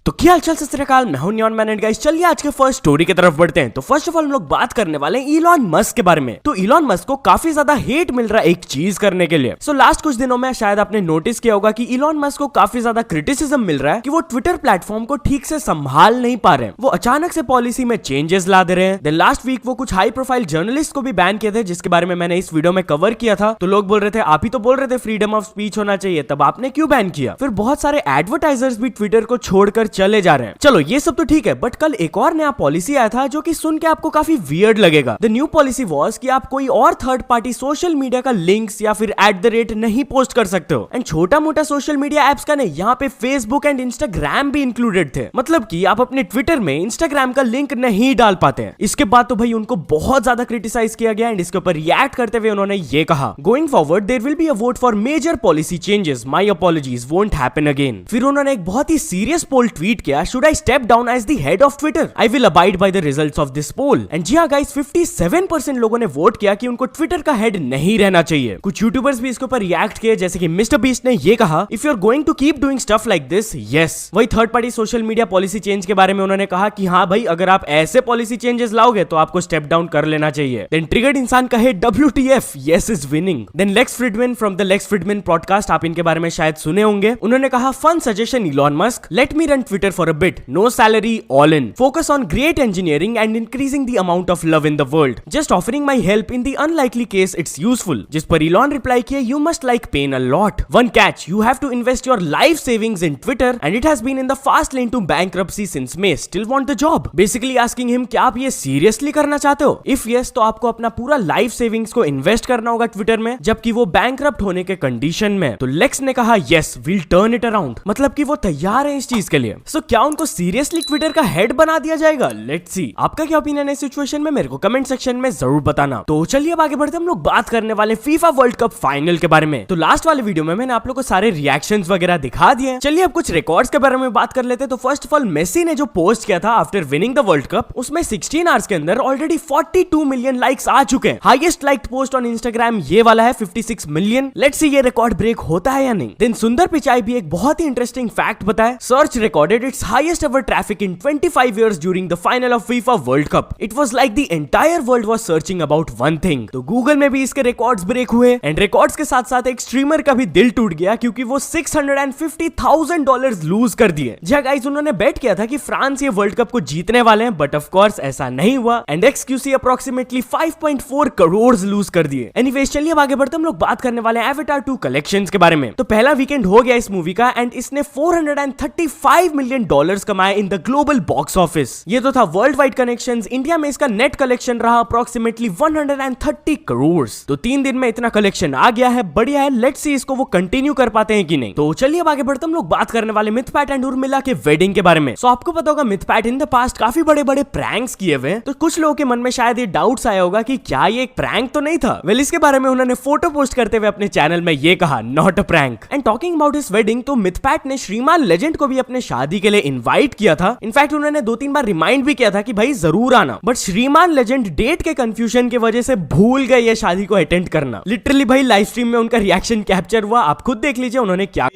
तो क्या हालचाल सत श्री अकाल, मैं हूं नियॉन मैन एंड गाइस चलिए आज के फर्स्ट स्टोरी की तरफ बढ़ते हैं। तो फर्स्ट ऑफ ऑल हम लोग बात करने वाले हैं इलॉन मस्क के बारे में। तो इलॉन मस्क को काफी ज्यादा हेट मिल रहा है एक चीज करने के लिए। सो लास्ट कुछ दिनों में शायद आपने नोटिस किया होगा कि इलॉन मस्क को काफी ज्यादा क्रिटिसिज्म मिल रहा है कि वो ट्विटर प्लेटफॉर्म को ठीक से संभाल नहीं पा रहे हैं। वो अचानक से पॉलिसी में चेंजेस ला दे रहे हैं। देन लास्ट वीक वो कुछ हाई प्रोफाइल जर्नलिस्ट को भी बैन किए थे, जिसके बारे में मैंने इस वीडियो में कवर किया था। तो लोग बोल रहे थे आप ही तो बोल रहे थे फ्रीडम ऑफ स्पीच होना चाहिए, तब आपने क्यों बैन किया। फिर बहुत सारे एडवर्टाइजर्स भी ट्विटर को छोड़कर चले जा रहे हैं। चलो ये सब तो ठीक है, बट कल एक और नया पॉलिसी आया था जो कि सुन के आपको काफी वियर्ड लगेगा। द न्यू पॉलिसी वाज कि आप कोई और थर्ड पार्टी सोशल मीडिया का लिंक्स या फिर @ नहीं पोस्ट कर सकते हो। एंड छोटा मोटा सोशल मीडिया एप्स का नहीं, यहाँ पे फेसबुक एंड इंस्टाग्राम भी इंक्लूडेड थे। मतलब कि आप अपने ट्विटर में इंस्टाग्राम का लिंक नहीं डाल पाते हैं। इसके बाद तो भाई उनको बहुत ज्यादा क्रिटिसाइज किया गया एंड इसके ऊपर रिएक्ट करते हुए उन्होंने ये कहा, going forward there will be a vote for major policy changes, my apologies won't happen again. फिर उन्होंने एक बहुत ही सीरियस पोल ट्वीट किया, should I step down as the head of Twitter, I will abide by the results of this poll. And जी हां guys, 57% लोगों ने वोट किया कि उनको ट्विटर का हेड नहीं रहना चाहिए। कुछ यूट्यूबर्स भी इसके ऊपर रिएक्ट किए, जैसे कि मिस्टर बीस्ट ने ये कहा, if you are going to keep doing stuff like this, yes. वही third party social media policy change के बारे में उन्होंने कहा कि हाँ भाई, अगर आप ऐसे पॉलिसी चेंजेस लाओगे तो आपको स्टेप डाउन कर लेना चाहिए। देन ट्रिगर्ड इंसान कहे WTF, yes is winning। Then Lex Fridman from the Lex Fridman podcast, आप इनके बारे में शायद सुने होंगे, उन्होंने कहा, fun suggestion Elon Musk, let me run Twitter for a bit, no salary, all in, focus on great engineering and increasing the amount of love in the world, just offering my help in the unlikely case it's useful। जिस पर Elon reply किए, you must like pain a lot, one catch, you have to invest your life savings in Twitter and it has been in the fast lane to bankruptcy since May, still want the job। Basically asking him, क्या आप ये seriously करना चाहते हो? If yes, तो आपको अपना पूरा लाइफ सेविंग्स को इन्वेस्ट करना होगा ट्विटर में, जबकि वो बैंकरप्ट होने के कंडीशन में। तो लेक्स ने कहा, yes, we'll turn it around, मतलब कि वो तैयार है इस चीज के लिए। So क्या उनको सीरियसली ट्विटर का हेड बना दिया जाएगा? Let's see. आपका क्या ओपिनियन है इस सिचुएशन में, मेरे को कमेंट सेक्शन में जरूर बताना। तो चलिए अब आगे बढ़ते, हम लोग बात करने वाले फीफा वर्ल्ड कप फाइनल के बारे में। तो लास्ट वाले वीडियो में मैंने आप लोग को सारे रिएक्शंस वगैरह दिखा दिए। चलिए अब कुछ रिकॉर्ड्स के बारे में बात कर लेते हैं। तो फर्स्ट ऑफ ऑल मेसी ने जो पोस्ट किया था after winning the world cup, उसमें 16 आवर्स के अंदर ऑलरेडी 42 मिलियन लाइक्स आ चुके हैं। Highest liked post on Instagram ये वाला है 56 मिलियन। लेट्स सी ये रिकॉर्ड ब्रेक होता है या नहीं। देन सुंदर पिचाई भी एक बहुत ही इंटरेस्टिंग फैक्ट बताया, search recorded it's highest ever traffic in 25 years during the final of FIFA World Cup. It was like the entire world was searching about one thing। तो गूगल में भी इसके रिकॉर्ड्स ब्रेक हुए and records के साथ साथ एक streamer का भी दिल टूट गया क्योंकि वो $650,000 लूज कर दिए। जी गाइस, उन्होंने बेट किया था कि फ्रांस ये वर्ल्ड कप को जीतने वाले हैं, बट ऑफ कोर्स ऐसा नहीं हुआ and XQC approximately 5.4 crore lose कर दिए। एनीवेज चलिए अब आगे बढ़ते, हम लोग बात करने वाले हैं एवेटार 2 कलेक्शंस के बारे में। तो पहला वीकेंड हो गया इस मूवी का एंड इसने $435 मिलियन कमाए in the global box office. ये तो था वर्ल्ड वाइड कनेक्शंस। इंडिया में इसका नेट कलेक्शन रहा अप्रोक्सीमेटली 130 करोड़। तो 3 दिन में इतना कलेक्शन आ गया है, बढ़िया है। लेट्स सी इसको वो कंटिन्यू कर पाते हैं कि नहीं। तो चलिए अब आगे बढ़ते, हम लोग बात करने वाले मिथपैट एंड उर्मिला के वेडिंग के बारे में। सो आपको पता होगा मिथपैट इन द पास्ट काफी बड़े बड़े प्रैंक्स किए हुए, तो कुछ लोगों के मन में शायद ये डाउट्स आया होगा कि क्या ये एक प्रैंक तो नहीं था। वेल इसके बारे में उन्होंने फोटो पोस्ट करते हुए अपने चैनल में ये कहा, not a prank. And talking about his wedding, तो मिथपैट ने श्रीमान लेजेंड को भी अपने शादी के लिए इन्वाइट किया था। इनफैक्ट उन्होंने 2-3 बार रिमाइंड भी किया था कि भाई जरूर आना, बट श्रीमान लेजेंड डेट के कंफ्यूजन की वजह से भूल गए ये शादी को अटेंड करना। लिटरली भाई लाइव स्ट्रीम में उनका रिएक्शन कैप्चर हुआ, आप खुद देख लीजिए उन्होंने क्या।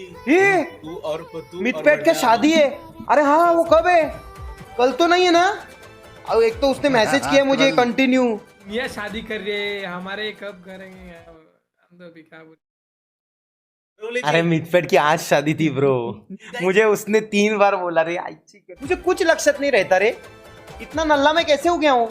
मिथपैट का शादी है? अरे हाँ, वो कब है? कल तो नहीं है ना? और एक तो उसने मैसेज किया मुझे कंटिन्यू, ये शादी कर रहे हैं हमारे, कब करेंगे? अरे मिथपैट की आज शादी थी ब्रो। मुझे उसने 3 बार बोला रे, मुझे कुछ लक्षित नहीं रहता रे, इतना नल्ला मैं कैसे हो गया हूँ।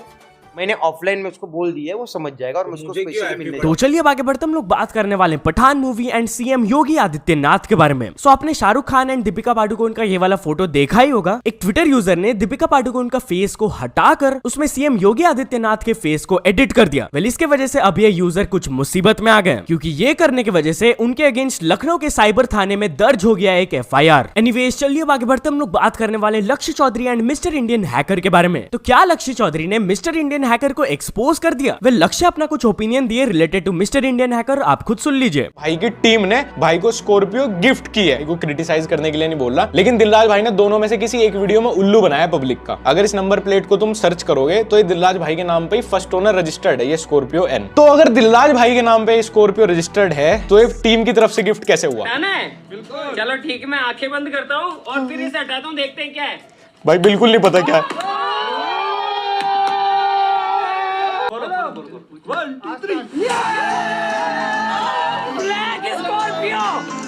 मैंने ऑफलाइन में उसको बोल दिया है, वो समझ जाएगा और मुझको स्पेशली मिलने। तो चलिए अब आगे बढ़ते, हम लोग बात करने वाले हैं Pathan movie and CM Yogi Adityanath के बारे में। सो आपने शाहरुख खान एंड दीपिका पादुकोण का ये वाला फोटो देखा ही होगा। एक ट्विटर यूजर ने दीपिका पादुकोण का फेस को हटाकर उसमें सीएम योगी आदित्यनाथ के फेस को एडिट कर दिया। वेल इसके वजह से अब ये यूजर कुछ मुसीबत में आ गए, क्योंकि ये करने की वजह से उनके अगेंस्ट लखनऊ के साइबर थाने में दर्ज हो गया एक FIR। एनीवेज चलिए अब आगे बढ़ते, हम लोग बात करने वाले Lakshya Chaudhary and mister Indian hacker के बारे में। तो क्या लक्ष्य चौधरी ने मिस्टर इंडियन इंडियन हैकर को एक्सपोज कर दिया। वे लक्ष्य अपना कुछ ओपिनियन दिए related to mister Indian hacker, आप खुद सुन लीजिए। भाई की टीम ने भाई को स्कॉर्पियो गिफ्ट की है, को क्रिटिसाइज करने के लिए नहीं बोल रहा, लेकिन दिलराज भाई ने दोनों में से किसी एक वीडियो में उल्लू बनाया पब्लिक का। अगर इस नंबर प्लेट को तुम सर्च करोगे तो ये दिलराज भाई के नाम पे ही फर्स्ट ओनर रजिस्टर्ड है, ये स्कॉर्पियो एन। तो अगर दिलराज भाई के नाम पे स्कॉर्पियो रजिस्टर्ड है तो ये टीम की तरफ से गिफ्ट कैसे हुआ? बिल्कुल। चलो ठीक है, मैं आंखें बंद करता हूँ और फिर इसे हटाता हूँ, देखते हैं क्या है। भाई बिल्कुल नहीं पता क्या है।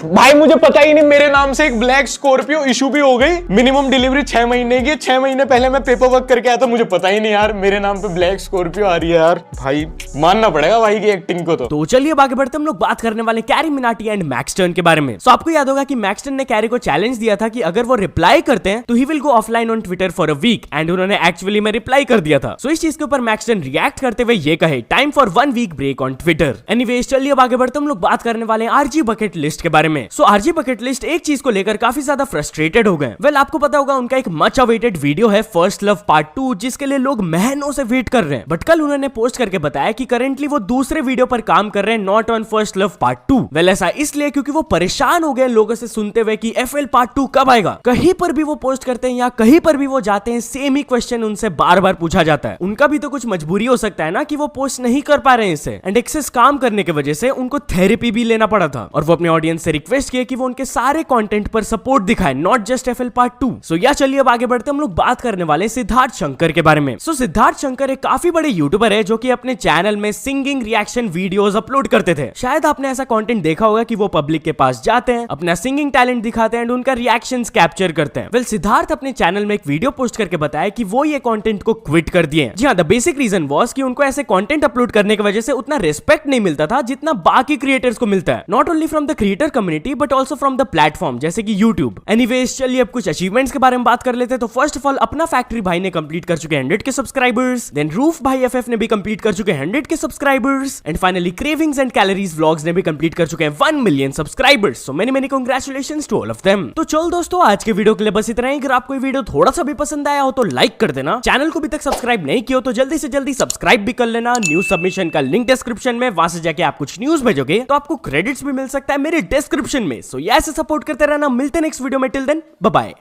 भाई मुझे पता ही नहीं, मेरे नाम से एक ब्लैक स्कॉर्पियो इशू भी हो गई। मिनिमम डिलीवरी 6 महीने की, 6 महीने पहले मैं पेपर वर्क करके आया था, मुझे पता ही नहीं यार मेरे नाम पे ब्लैक स्कॉर्पियो आ रही है यार। भाई मानना पड़ेगा भाई की एक्टिंग को। तो चलिए आगे बढ़ते हम लोग बात करने वाले कैरी मिनाटी एंड मैक्सटर्न के बारे में। सो आपको याद होगा कि मैक्सटर्न ने कैरी को चैलेंज दिया था कि अगर वो रिप्लाई करते हैं तो he will go offline on Twitter for a week, and उन्होंने एक्चुअली में रिप्लाई कर दिया था। सो इस चीज के ऊपर मैक्सटर्न रिएक्ट करते हुए ये कहे, time for 1 week break on Twitter. Anyways चलिए आगे बढ़ते हम लोग बात करने वाले आरजी बकेट लिस्ट के बारे में। सो आरजी बकेट लिस्ट एक चीज को लेकर काफी ज्यादा फ्रस्ट्रेटेड हो गए। वेल आपको पता होगा उनका एक मच अवेटेड वीडियो है फर्स्ट लव पार्ट 2, जिसके लिए लोग महीनों से वेट कर रहे हैं। बट कल उन्होंने पोस्ट करके बताया कि करेंटली वो दूसरे वीडियो पर काम कर रहे हैं, not on first love part 2। Well ऐसा इसलिए क्योंकि वो परेशान हो गए लोगों से सुनते हुए कि FL पार्ट 2 कब आएगा। कहीं पर भी वो पोस्ट करते हैं या कहीं पर भी वो जाते हैं, सेम ही क्वेश्चन उनसे बार बार पूछा जाता है। उनका भी तो कुछ मजबूरी हो सकता है ना कि वो पोस्ट नहीं कर पा रहे हैं इसे, एंड एक्सेस काम करने की वजह से उनको थेरेपी भी लेना पड़ा था। और वो अपने ऑडियंस से रिक्वेस्ट किया कि वो उनके सारे कंटेंट पर सपोर्ट दिखाए, नॉट जस्ट FL पार्ट 2। सो या चलिए अब आगे बढ़ते हम लोग बात करने वाले सिद्धार्थ शंकर के बारे में। सो सिद्धार्थ शंकर एक काफी बड़े यूट्यूबर है जो कि अपने चैनल में सिंगिंग रिएक्शन वीडियोस अपलोड करते थे। शायद आपने ऐसा कंटेंट देखा होगा कि वो पब्लिक के पास जाते हैं, अपना सिंगिंग टैलेंट दिखाते हैं एंड उनका रिएक्शंस कैप्चर करते हैं। वेल सिद्धार्थ अपने चैनल में एक वीडियो पोस्ट करके बताया कि वो ये कंटेंट को क्विट कर दिए। जी हाँ, द बेसिक रीजन वाज कि उनको ऐसे कंटेंट अपलोड करने की वजह से उतना रिस्पेक्ट नहीं मिलता था जितना बाकी क्रिएटर्स को मिलता है, not only from the creator community but also from the platform जैसे कि यूट्यूब। एनीवेज चलिए अब कुछ अचीवमेंट्स के बारे में बात कर लेते हैं। तो फर्स्ट ऑफ ऑल अपना फैक्ट्री भाई ने कंप्लीट कर चुके 100 के सब्सक्राइबर्स, देन रूफ भाई FF ने भी कंप्लीट कर चुके 100 K subscribers, and finally cravings and calories vlogs ने भी कंप्लीट कर चुके हैं 1 million subscribers. So many congratulations to all of them. तो चल दोस्तों आज के वीडियो के लिए बस इतना ही। अगर आपको ये वीडियो थोड़ा सा भी पसंद आया हो तो लाइक कर देना, चैनल को अभी तक सब्सक्राइब नहीं किया हो तो जल्दी से जल्दी सब्सक्राइब भी कर लेना। न्यूज सबमिशन का लिंक डिस्क्रिप्शन में, वहां से जाके आप कुछ न्यूज भेजोगे तो आपको क्रेडिट्स भी मिल सकता है मेरे डिस्क्रिप्शन में। सो ऐसे सपोर्ट करते रहना, मिलते हैं नेक्स्ट वीडियो में। Till then bye bye.